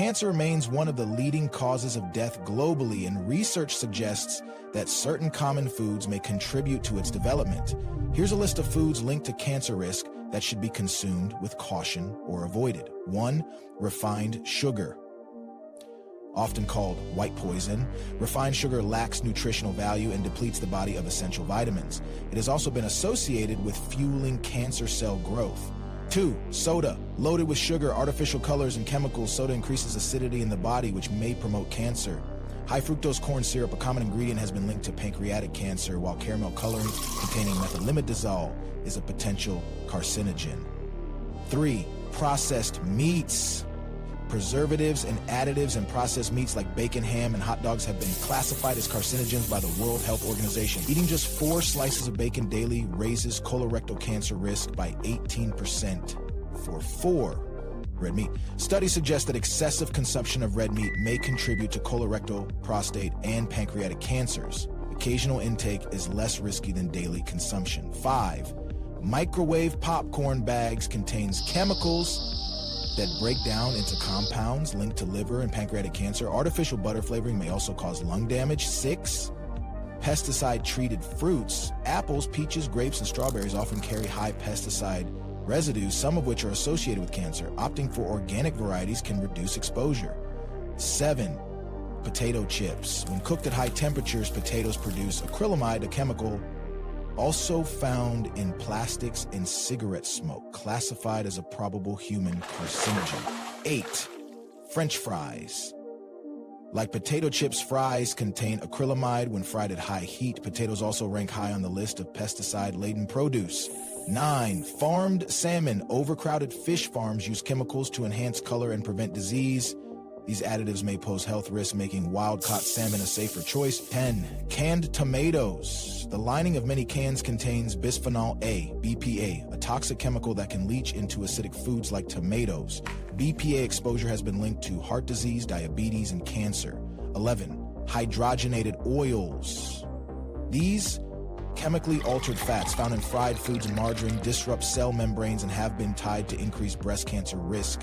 Cancer remains one of the leading causes of death globally, and research suggests that certain common foods may contribute to its development. Here's a list of foods linked to cancer risk that should be consumed with caution or avoided. 1. Refined sugar. Often called white poison, refined sugar lacks nutritional value and depletes the body of essential vitamins. It has also been associated with fueling cancer cell growth. 2. Soda. Loaded with sugar, artificial colors, and chemicals, soda increases acidity in the body, which may promote cancer. High fructose corn syrup, a common ingredient, has been linked to pancreatic cancer, while caramel coloring containing methylimidazole is a potential carcinogen. 3. Processed meats. Preservatives and additives in processed meats like bacon, ham, and hot dogs have been classified as carcinogens by the World Health Organization. Eating just 4 slices of bacon daily raises colorectal cancer risk by 18% for 4 red meat. Studies suggest that excessive consumption of red meat may contribute to colorectal, prostate, and pancreatic cancers. Occasional intake is less risky than daily consumption. 5. Microwave popcorn bags contains chemicals that break down into compounds linked to liver and pancreatic cancer. Artificial butter flavoring may also cause lung damage. 6. Pesticide-treated fruits. Apples, peaches, grapes, and strawberries often carry high pesticide residues, some of which are associated with cancer. Opting for organic varieties can reduce exposure. 7. Potato chips. When cooked at high temperatures, potatoes produce acrylamide, a chemical also found in plastics and cigarette smoke, classified as a probable human carcinogen. 8. French fries. Like potato chips, fries contain acrylamide when fried at high heat. Potatoes also rank high on the list of pesticide-laden produce. 9. Farmed salmon. Overcrowded fish farms use chemicals to enhance color and prevent disease. These additives may pose health risks, making wild-caught salmon a safer choice. 10. Canned tomatoes. The lining of many cans contains bisphenol A, BPA, a toxic chemical that can leach into acidic foods like tomatoes. BPA exposure has been linked to heart disease, diabetes, and cancer. 11. Hydrogenated oils. These chemically altered fats found in fried foods and margarine disrupt cell membranes and have been tied to increased breast cancer risk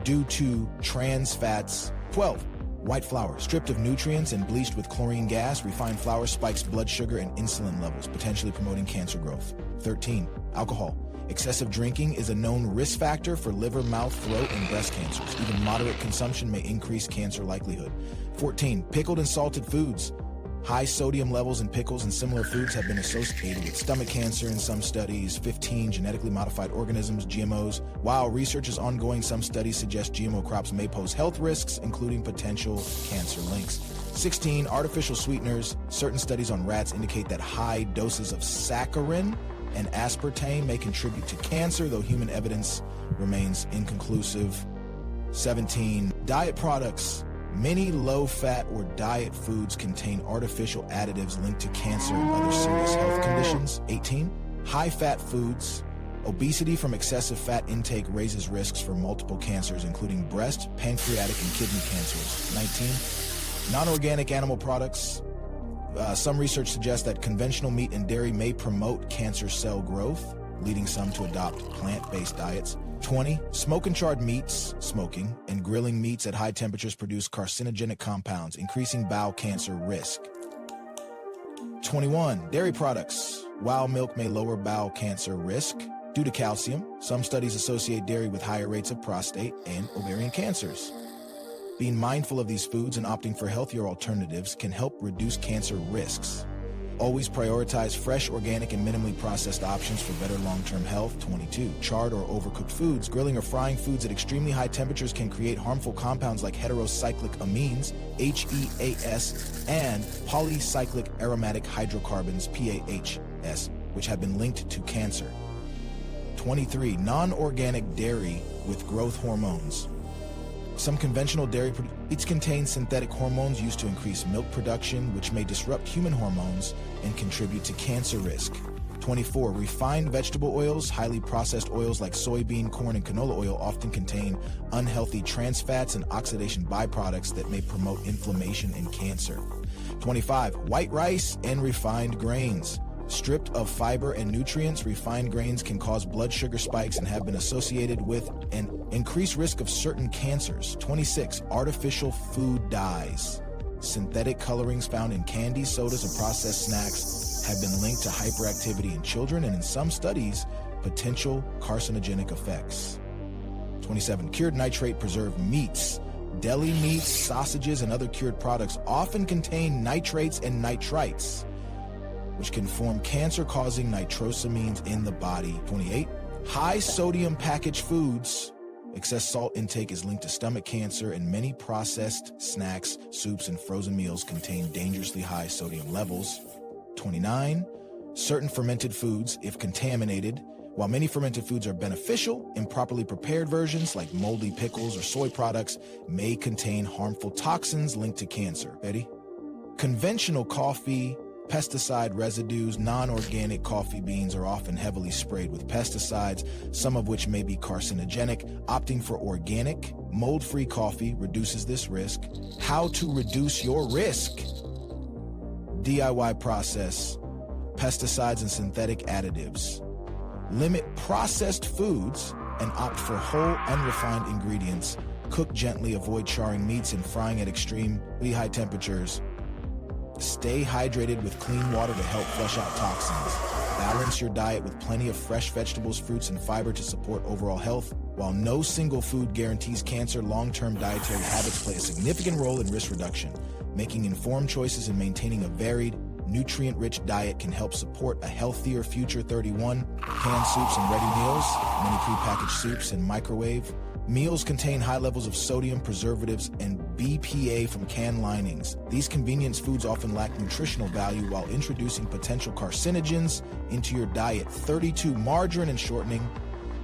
due to trans fats. 12. White flour. Stripped of nutrients and bleached with chlorine gas, refined flour spikes blood sugar and insulin levels, potentially promoting cancer growth. 13. Alcohol. Excessive drinking is a known risk factor for liver, mouth, throat, and breast cancers. Even moderate consumption may increase cancer likelihood. 14. Pickled and salted foods. High sodium levels in pickles and similar foods have been associated with stomach cancer in some studies. 15. Genetically modified organisms, GMOs. While research is ongoing, some studies suggest GMO crops may pose health risks, including potential cancer links. 16. Artificial sweeteners. Certain studies on rats indicate that high doses of saccharin and aspartame may contribute to cancer, though human evidence remains inconclusive. 17. Diet products. Many low-fat or diet foods contain artificial additives linked to cancer and other serious health conditions. 18. High-fat foods. Obesity from excessive fat intake raises risks for multiple cancers, including breast, pancreatic, and kidney cancers. 19. Non-organic animal products. Some research suggests that conventional meat and dairy may promote cancer cell growth, leading some to adopt plant-based diets. 20. Smoke and charred meats. Smoking and grilling meats at high temperatures produce carcinogenic compounds, increasing bowel cancer risk. 21. Dairy products. While milk may lower bowel cancer risk due to calcium, some studies associate dairy with higher rates of prostate and ovarian cancers. Being mindful of these foods and opting for healthier alternatives can help reduce cancer risks. Always prioritize fresh, organic, and minimally processed options for better long-term health. 22. Charred or overcooked foods. Grilling or frying foods at extremely high temperatures can create harmful compounds like heterocyclic amines, HEAS, and polycyclic aromatic hydrocarbons, PAHs, which have been linked to cancer. 23. Non-organic dairy with growth hormones. Some conventional dairy products contain synthetic hormones used to increase milk production, which may disrupt human hormones and contribute to cancer risk. 24. Refined vegetable oils. Highly processed oils like soybean, corn, and canola oil often contain unhealthy trans fats and oxidation byproducts that may promote inflammation and cancer. 25. White rice and refined grains. Stripped of fiber and nutrients, refined grains can cause blood sugar spikes and have been associated with an increased risk of certain cancers. 26. Artificial food dyes. Synthetic colorings found in candy, sodas, and processed snacks have been linked to hyperactivity in children and, in some studies, potential carcinogenic effects. 27. Cured nitrate preserved meats. Deli meats, sausages, and other cured products often contain nitrates and nitrites, which can form cancer-causing nitrosamines in the body. 28. High-sodium packaged foods. Excess salt intake is linked to stomach cancer, and many processed snacks, soups, and frozen meals contain dangerously high sodium levels. 29. Certain fermented foods, if contaminated. While many fermented foods are beneficial, improperly prepared versions, like moldy pickles or soy products, may contain harmful toxins linked to cancer. Ready? Conventional coffee, pesticide residues. Non-organic coffee beans are often heavily sprayed with pesticides, some of which may be carcinogenic. Opting for organic, mold-free coffee reduces this risk. How to reduce your risk? DIY process, pesticides and synthetic additives. Limit processed foods and opt for whole, unrefined ingredients. Cook gently, avoid charring meats and frying at extremely high temperatures. Stay hydrated with clean water to help flush out toxins. Balance your diet with plenty of fresh vegetables, fruits, and fiber to support overall health. While no single food guarantees cancer, long-term dietary habits play a significant role in risk reduction. Making informed choices and maintaining a varied, nutrient-rich diet can help support a healthier future. 31. Canned soups and ready meals. Many prepackaged soups and microwave meals contain high levels of sodium, preservatives, and BPA from canned linings. These convenience foods often lack nutritional value while introducing potential carcinogens into your diet. 32. Margarine and shortening.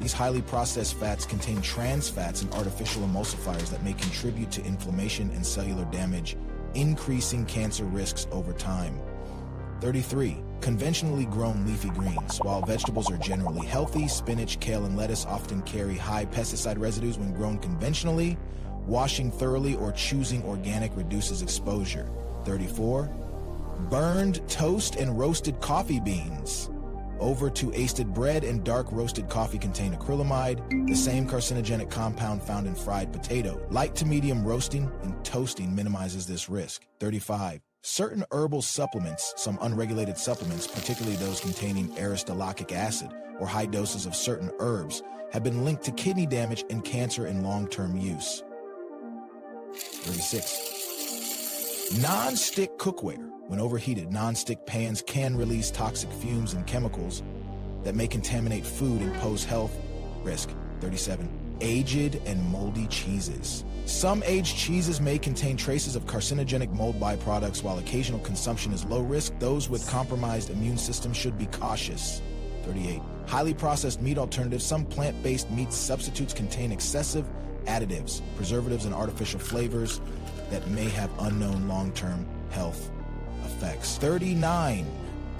These highly processed fats contain trans fats and artificial emulsifiers that may contribute to inflammation and cellular damage, increasing cancer risks over time. 33. Conventionally grown leafy greens. While vegetables are generally healthy, spinach, kale, and lettuce often carry high pesticide residues when grown conventionally. Washing thoroughly or choosing organic reduces exposure. 34. Burned toast and roasted coffee beans. Over to toasted bread and dark roasted coffee contain acrylamide, the same carcinogenic compound found in fried potato. Light to medium roasting and toasting minimizes this risk. 35. Certain herbal supplements, some unregulated supplements, particularly those containing aristolactic acid or high doses of certain herbs, have been linked to kidney damage and cancer in long-term use. 36. Non-stick cookware. When overheated, non-stick pans can release toxic fumes and chemicals that may contaminate food and pose health risk. 37. Aged and moldy cheeses. Some aged cheeses may contain traces of carcinogenic mold byproducts. While occasional consumption is low risk, those with compromised immune systems should be cautious. 38. Highly processed meat alternatives. Some plant-based meat substitutes contain excessive additives, preservatives, and artificial flavors that may have unknown long-term health effects. 39.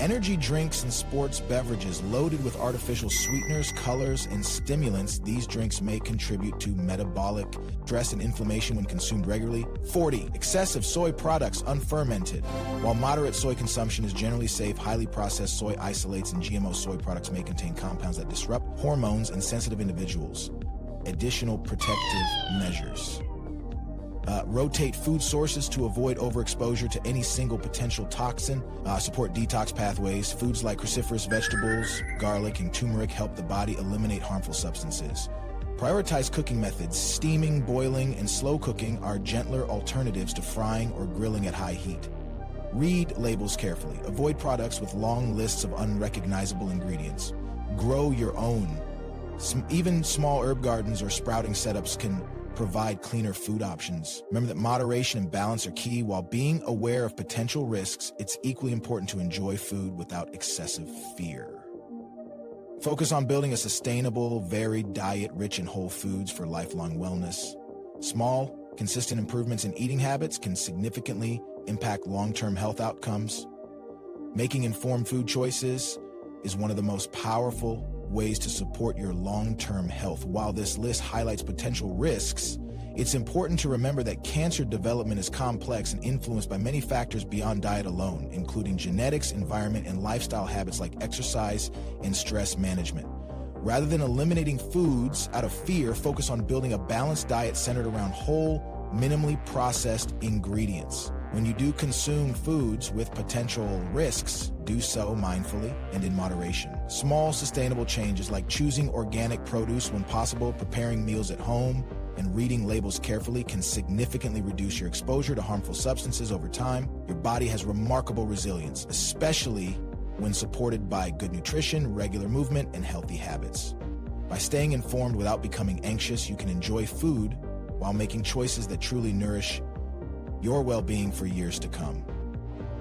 Energy drinks and sports beverages loaded with artificial sweeteners, colors, and stimulants. These drinks may contribute to metabolic stress and inflammation when consumed regularly. 40. Excessive soy products, unfermented. While moderate soy consumption is generally safe, highly processed soy isolates and GMO soy products may contain compounds that disrupt hormones in sensitive individuals. Additional protective measures. Rotate food sources to avoid overexposure to any single potential toxin. Support detox pathways. Foods like cruciferous vegetables, garlic, and turmeric help the body eliminate harmful substances. Prioritize cooking methods. Steaming, boiling, and slow cooking are gentler alternatives to frying or grilling at high heat. Read labels carefully. Avoid products with long lists of unrecognizable ingredients. Grow your own. Even small herb gardens or sprouting setups can provide cleaner food options. Remember that moderation and balance are key. While being aware of potential risks, it's equally important to enjoy food without excessive fear. Focus on building a sustainable, varied diet rich in whole foods for lifelong wellness. Small, consistent improvements in eating habits can significantly impact long-term health outcomes. Making informed food choices is one of the most powerful ways to support your long-term health. While this list highlights potential risks, It's important to remember that cancer development is complex and influenced by many factors beyond diet alone, including genetics, environment, and lifestyle habits like exercise and stress management. Rather than eliminating foods out of fear, focus on building a balanced diet centered around whole, minimally processed ingredients. When you do consume foods with potential risks, do so mindfully and in moderation. Small, sustainable changes like choosing organic produce when possible, preparing meals at home, and reading labels carefully can significantly reduce your exposure to harmful substances over time. Your body has remarkable resilience, especially when supported by good nutrition, regular movement, and healthy habits. By staying informed without becoming anxious, you can enjoy food while making choices that truly nourish your well-being for years to come.